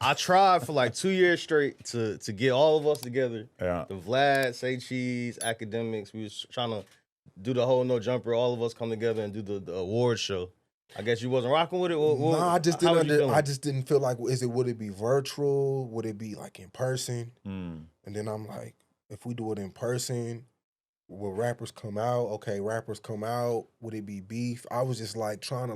I tried for like 2 years straight to get all of us together. Yeah. The Vlad, Say Cheese, Academics. We was trying to do the whole No Jumper. All of us come together and do the award show. I guess you wasn't rocking with it. Nah, I just how was you didn't. feeling? I just didn't feel like. Would it be virtual? Would it be like in person? Mm. And then I'm like, if we do it in person, will rappers come out? Okay, rappers come out. Would it be beef? I was just like trying to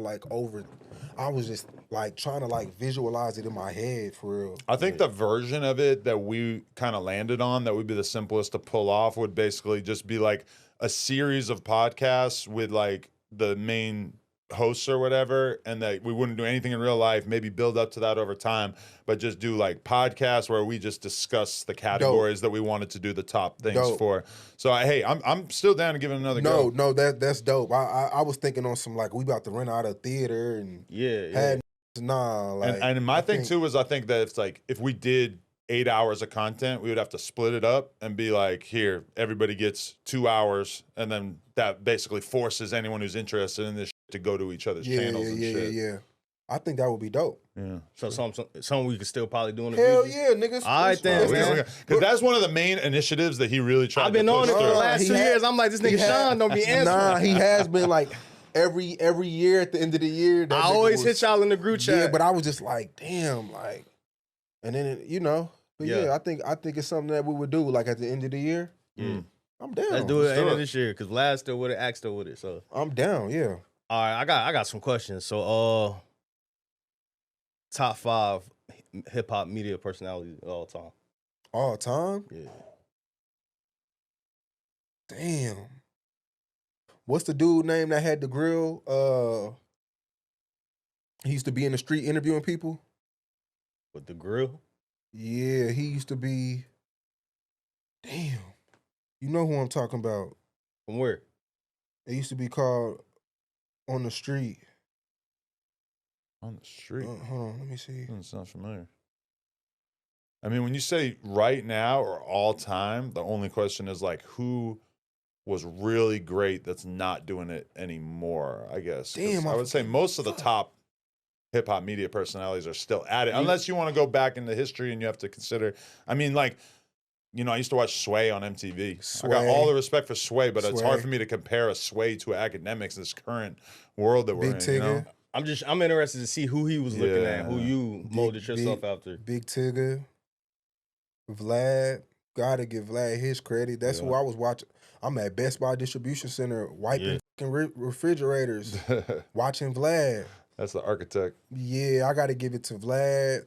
visualize it in my head for real. I think the version of it that we kind of landed on that would be the simplest to pull off would basically just be like a series of podcasts with like the main hosts or whatever, and that we wouldn't do anything in real life, maybe build up to that over time, but just do like podcasts where we just discuss the categories that we wanted to do the top things for. So hey, I'm still down to give it another go. No, that's dope. I was thinking on some like we about to rent out a theater and had like and my thing too is I think that it's like if we did 8 hours of content, we would have to split it up and be like, here, everybody gets 2 hours, and then that basically forces anyone who's interested in this to go to each other's channels and shit. Yeah. I think that would be dope. Yeah. So something we could still probably do in the Hell future. yeah, niggas. All right, then, man. Because that's one of the main initiatives that he really tried. I've been on it for the last 2 years. I'm like, this nigga Shawn don't be answering. Nah, he has been like every year at the end of the year. I always hit y'all in the group chat. Yeah, but I was just like, damn, like, and then but yeah, I think it's something that we would do like at the end of the year. Yeah. I'm down. Let's do it at the end of this year because Vlad still with it, Axe still with it. So I'm down. Yeah. All right, I got some questions. So top 5 hip hop media personalities of all time. All time? Yeah. Damn. What's the dude name that had the grill? He used to be in the street interviewing people. With the grill? Yeah, he used to be. Damn. You know who I'm talking about. From where? It used to be called On the Street. On the street? Hold on, let me see. Doesn't sound familiar. I mean, when you say right now or all time, the only question is like who was really great that's not doing it anymore, I guess. Damn, I would say most of the top hip-hop media personalities are still at it, unless you want to go back into history and you have to consider, I mean, like, you know, I used to watch Sway on MTV. Sway. I got all the respect for Sway, but it's hard for me to compare a Sway to Academics in this current world that we're in. Tigger. You know? I'm interested to see who he was looking at, who you molded yourself after. Big Tigger, Vlad. Gotta give Vlad his credit. That's who I was watching. I'm at Best Buy Distribution Center wiping fucking refrigerators, watching Vlad. That's the architect. Yeah, I got to give it to Vlad,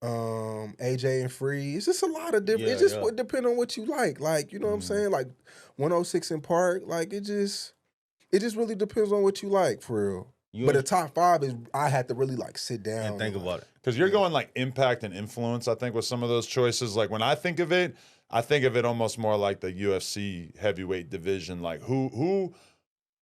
AJ and Free. It's just a lot of different. It just would depend on what you like. Like, you know what I'm saying? Like 106 in Park. Like it just really depends on what you like for real. But the top 5 is I had to really like sit down and think about it. Because you're going like impact and influence, I think, with some of those choices. Like when I think of it almost more like the UFC heavyweight division. Like who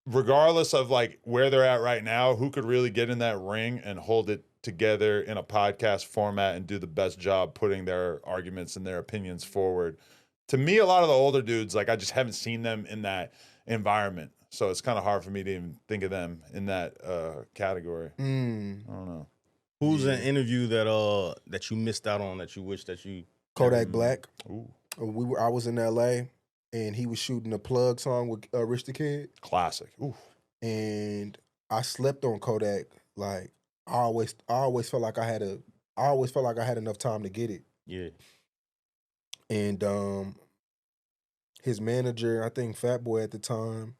regardless of like where they're at right now, who could really get in that ring and hold it together in a podcast format and do the best job putting their arguments and their opinions forward. To me, a lot of the older dudes, like I just haven't seen them in that environment. So it's kind of hard for me to even think of them in that category. I don't know. Who's an interview that you missed out on that you wish that you... Kodak Black. Ooh. I was in LA and he was shooting a Plug song with Rich the Kid. Classic. Ooh. And I slept on Kodak. Like I always felt like I had enough time to get it. Yeah. And his manager, I think Fat Boy at the time,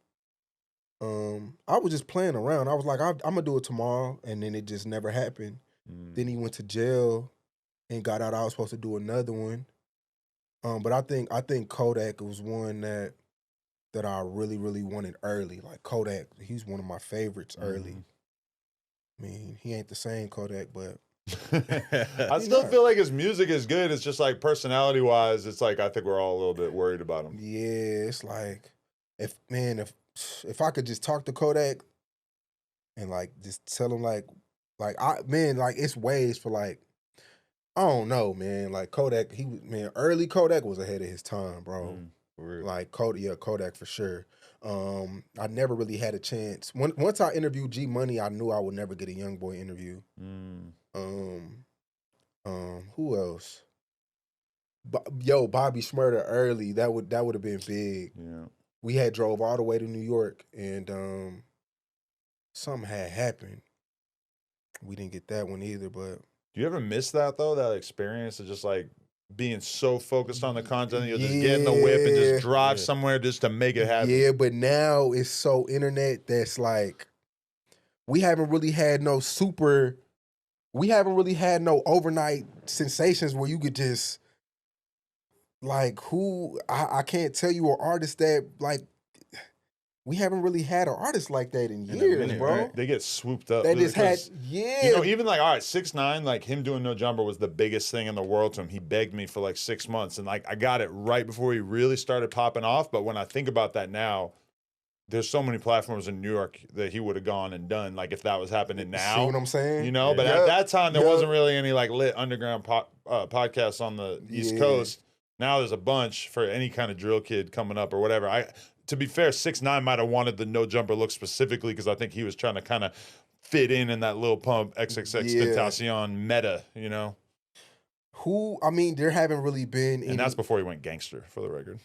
I was just playing around. I was like, I'm gonna do it tomorrow, and then it just never happened. Then he went to jail and got out. I was supposed to do another one. But I think Kodak was one that I really, really wanted early. Like Kodak, he's one of my favorites early. I mean, he ain't the same Kodak, but I still feel like his music is good. It's just like personality-wise, it's like I think we're all a little bit worried about him. Yeah, it's like if I could just talk to Kodak and like just tell him like it's ways for like, I don't know, man. Like Kodak, early Kodak was ahead of his time, bro. Like Kodak for sure. I never really had a chance. Once I interviewed G Money, I knew I would never get a Young Boy interview. Who else? Bobby Shmurda early. That would have been big. Yeah. We had drove all the way to New York, and something had happened. We didn't get that one either, but Do you ever miss that though? That experience of just like being so focused on the content, you'll just get in the whip and just drive somewhere just to make it happen. yeah, but now it's so internet that's like we haven't really had no overnight sensations where you could just like I can't tell you an artist that like we haven't really had an artist like that in years, minute, bro. right? They get swooped up. They just had, because, yeah. You know, even like, all right, 6ix9ine, like him doing No Jumper was the biggest thing in the world to him. He begged me for like 6 months, and like I got it right before he really started popping off. But when I think about that now, there's so many platforms in New York that he would have gone and done, like if that was happening now. See what I'm saying? You know, but at that time, there wasn't really any like lit underground podcasts on the East Coast. Now there's a bunch for any kind of drill kid coming up or whatever. To be fair, 6ix9ine might have wanted the No Jumper look specifically because I think he was trying to kind of fit in that Lil Pump XXX Tentacion meta, you know? I mean, there haven't really been any... And that's before he went gangster, for the record.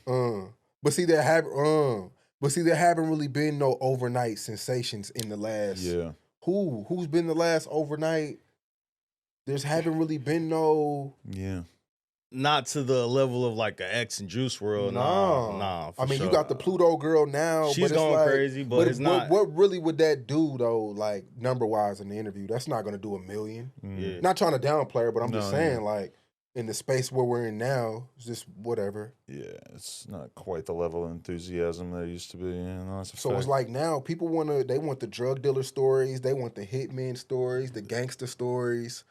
But see, there haven't really been no overnight sensations in the last... Yeah. Who's been the last overnight? There's haven't really been no... Yeah. Not to the level of like an X and Juice WRLD. Nah. I mean, sure. you got the Pluto girl now. She's going crazy, but it's not. What really would that do though? Like number wise in the interview, that's not going to do $1 million. Yeah. Not trying to downplay her, but I'm just saying like in the space where we're in now, it's just whatever. Yeah, it's not quite the level of enthusiasm there used to be. So it's like now people want the drug dealer stories, they want the hitman stories, the gangster stories.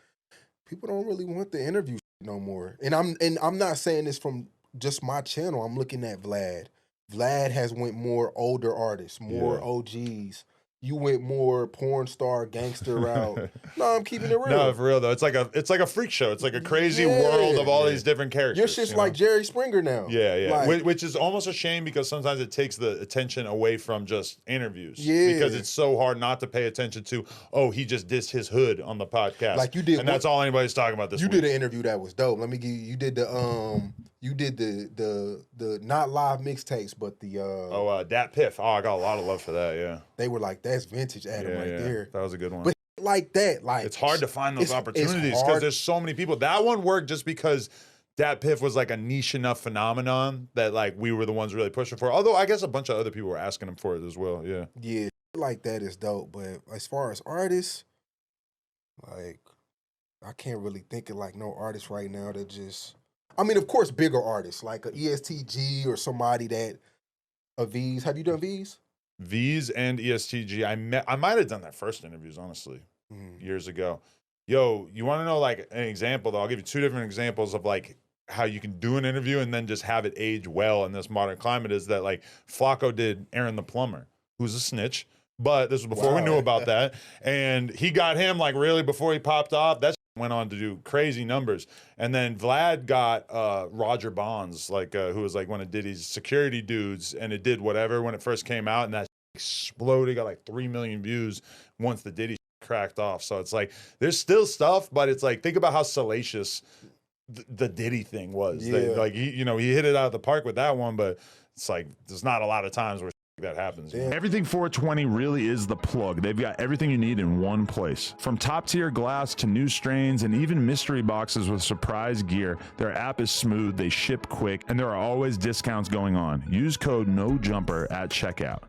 People don't really want the interview no more. And I'm not saying this from just my channel. I'm looking at Vlad. Vlad has went more older artists, more OGs. You went more porn star gangster route. No, I'm keeping it real. No, for real though. It's like a freak show. It's like a crazy world of all these different characters. You're just like Jerry Springer now. Yeah. Like, which is almost a shame because sometimes it takes the attention away from just interviews. Yeah. Because it's so hard not to pay attention to, he just dissed his hood on the podcast. Like you did. And that's all anybody's talking about this week. You did an interview that was dope. Let me give you did the not live mixtapes, but the Dat Piff. I got a lot of love for that, yeah. They were like, that's vintage Adam there. That was a good one. But like that, like it's hard to find those opportunities because there's so many people. That one worked just because Dat Piff was like a niche enough phenomenon that like we were the ones really pushing for. Although I guess a bunch of other people were asking him for it as well. Yeah. Yeah, like that is dope. But as far as artists, like I can't really think of like no artist right now that just. I mean, of course, bigger artists like a ESTG or somebody that a V's. Have you done V's? V's and ESTG. I might have done their first interviews, honestly, years ago. Yo, you want to know like an example though? I'll give you 2 different examples of like how you can do an interview and then just have it age well in this modern climate. Is that like Flacco did Aaron the Plumber, who's a snitch, but this was before we knew about that, and he got him like really before he popped off. That's went on to do crazy numbers. And then Vlad got Roger Bonds, like who was like one of Diddy's security dudes, and it did whatever when it first came out, and that exploded, got like 3 million views once the Diddy cracked off. So it's like there's still stuff, but it's like think about how salacious the Diddy thing was. Yeah. Like he hit it out of the park with that one, but it's like there's not a lot of times where that happens. Yeah. Everything 420 really is the plug. They've got everything you need in one place. From top-tier glass to new strains and even mystery boxes with surprise gear, their app is smooth, they ship quick, and there are always discounts going on. Use code NOJUMPER at checkout.